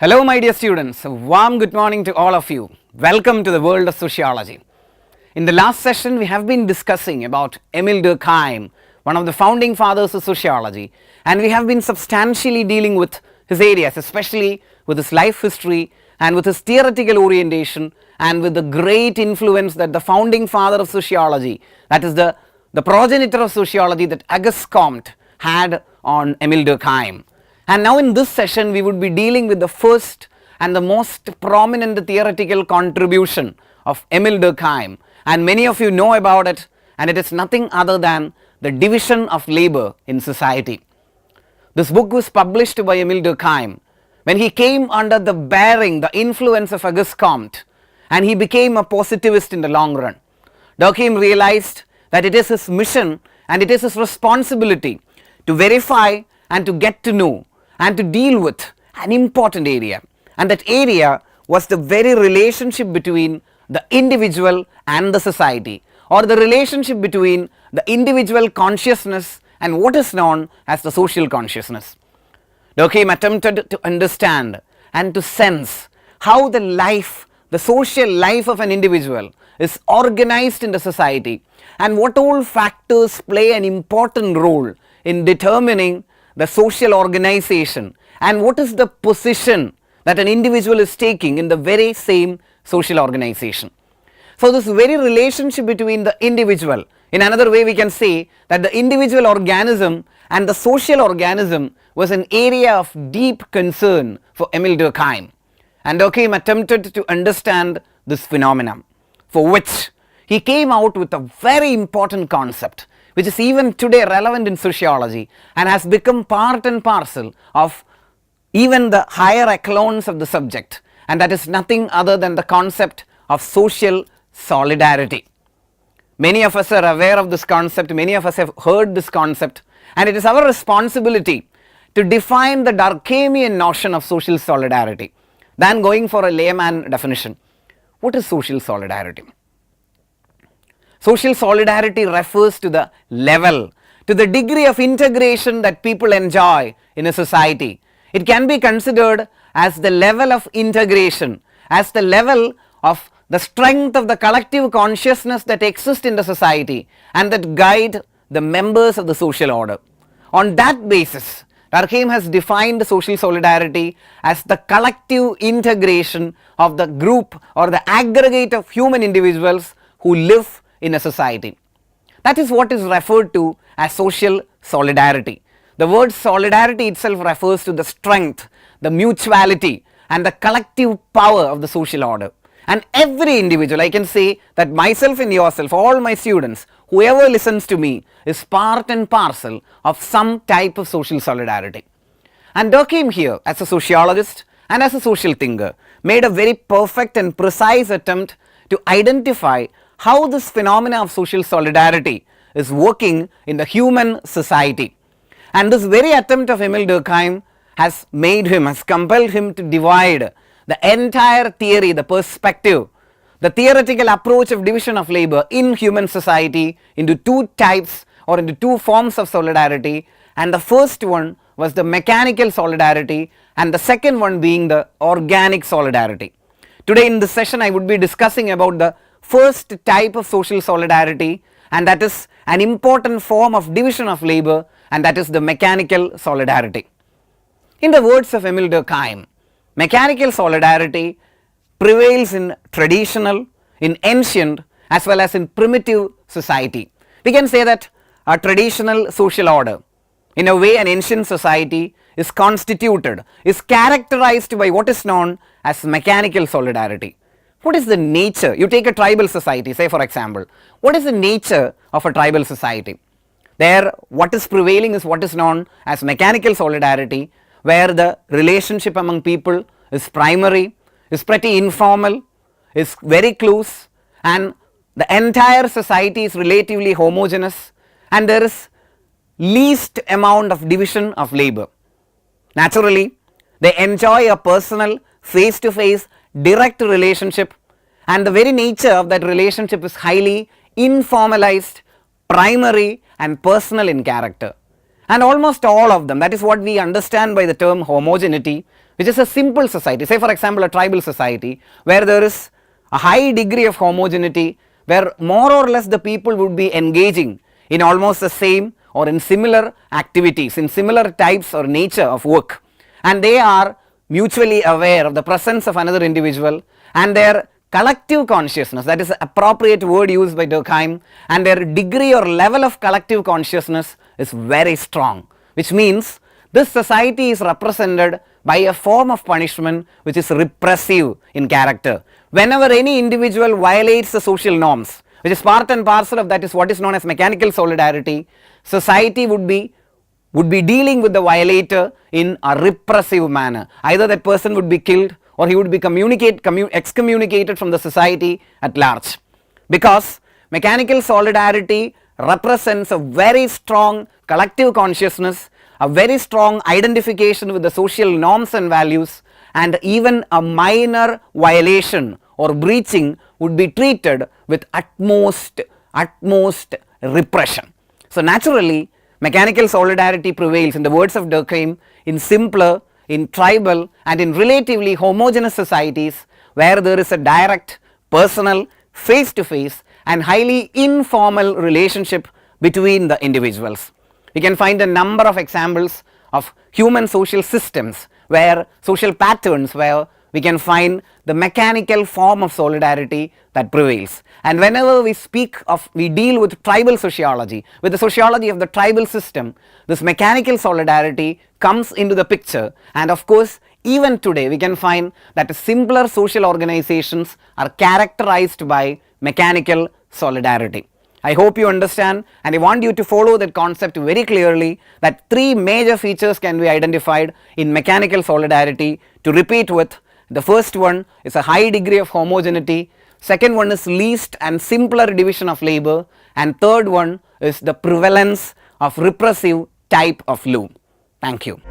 Hello my dear students, a warm good morning to all of you. Welcome to the world of sociology. In the last session we have been discussing about Emile Durkheim, one of the founding fathers of sociology, and we have been substantially dealing with his areas, especially with his life history and with his theoretical orientation and with the great influence that the founding father of sociology, that is the progenitor of sociology, that Auguste Comte had on Emile Durkheim. And now in this session we would be dealing with the first and the most prominent theoretical contribution of Emile Durkheim, and many of you know about it, and it is nothing other than the division of labor in society. This book was published by Emile Durkheim when he came under the bearing, the influence of Auguste Comte, and he became a positivist in the long run. Durkheim realized that it is his mission and it is his responsibility to verify and to get to know and to deal with an important area, and that area was the very relationship between the individual and the society, or the relationship between the individual consciousness and what is known as the social consciousness. Durkheim attempted to understand and to sense how the life, the social life of an individual is organized in the society, and what all factors play an important role in determining the social organization, and what is the position that an individual is taking in the very same social organization. So this very relationship between the individual, in another way we can say that the individual organism and the social organism was an area of deep concern for Emile Durkheim, and Durkheim attempted to understand this phenomenon, for which he came out with a very important concept which is even today relevant in sociology and has become part and parcel of even the higher echelons of the subject, and that is nothing other than the concept of social solidarity. Many of us are aware of this concept, many of us have heard this concept, and it is our responsibility to define the Durkheimian notion of social solidarity than going for a layman definition. What is social solidarity? Social solidarity refers to the level, to the degree of integration that people enjoy in a society. It can be considered as the level of integration, as the level of the strength of the collective consciousness that exists in the society and that guide the members of the social order. On that basis, Durkheim has defined social solidarity as the collective integration of the group or the aggregate of human individuals who live in a society. That is what is referred to as social solidarity. The word solidarity itself refers to the strength, the mutuality and the collective power of the social order. And every individual, I can say that myself and yourself, all my students, whoever listens to me is part and parcel of some type of social solidarity. And Durkheim here, as a sociologist and as a social thinker, made a very perfect and precise attempt to identify how this phenomena of social solidarity is working in the human society. And this very attempt of Emile Durkheim has compelled him to divide the entire theory, the perspective, the theoretical approach of division of labor in human society into two types or into two forms of solidarity, and the first one was the mechanical solidarity and the second one being the organic solidarity. Today in this session I would be discussing about the first type of social solidarity, and that is an important form of division of labor, and that is the mechanical solidarity. In the words of Emile Durkheim, mechanical solidarity prevails in traditional, in ancient as well as in primitive society. We can say that a traditional social order, in a way an ancient society, is constituted, is characterized by what is known as mechanical solidarity. What is the nature? You take a tribal society, say for example, what is the nature of a tribal society? There what is prevailing is what is known as mechanical solidarity, where the relationship among people is primary, is pretty informal, is very close, and the entire society is relatively homogeneous, and there is least amount of division of labor. Naturally, they enjoy a personal, face-to-face, direct relationship, and the very nature of that relationship is highly informalized, primary and personal in character. And almost all of them, that is what we understand by the term homogeneity, which is a simple society, say for example a tribal society, where there is a high degree of homogeneity, where more or less the people would be engaging in almost the same or in similar activities, in similar types or nature of work, and they are mutually aware of the presence of another individual, and their collective consciousness, that is the appropriate word used by Durkheim, and their degree or level of collective consciousness is very strong, which means this society is represented by a form of punishment which is repressive in character. Whenever any individual violates the social norms, which is part and parcel of that is what is known as mechanical solidarity, society would be dealing with the violator in a repressive manner. Either that person would be killed or he would be excommunicated from the society at large. Because mechanical solidarity represents a very strong collective consciousness, a very strong identification with the social norms and values, and even a minor violation or breaching would be treated with utmost repression. So naturally, mechanical solidarity prevails, in the words of Durkheim, in simpler, in tribal and in relatively homogeneous societies where there is a direct, personal, face-to-face and highly informal relationship between the individuals. We can find a number of examples of human social systems where social patterns where we can find the mechanical form of solidarity that prevails. And whenever we deal with tribal sociology, with the sociology of the tribal system, this mechanical solidarity comes into the picture, and of course even today we can find that simpler social organizations are characterized by mechanical solidarity. I hope you understand, and I want you to follow that concept very clearly, that three major features can be identified in mechanical solidarity. To repeat with, the first one is a high degree of homogeneity, second one is least and simpler division of labor, and third one is the prevalence of repressive type of law. Thank you.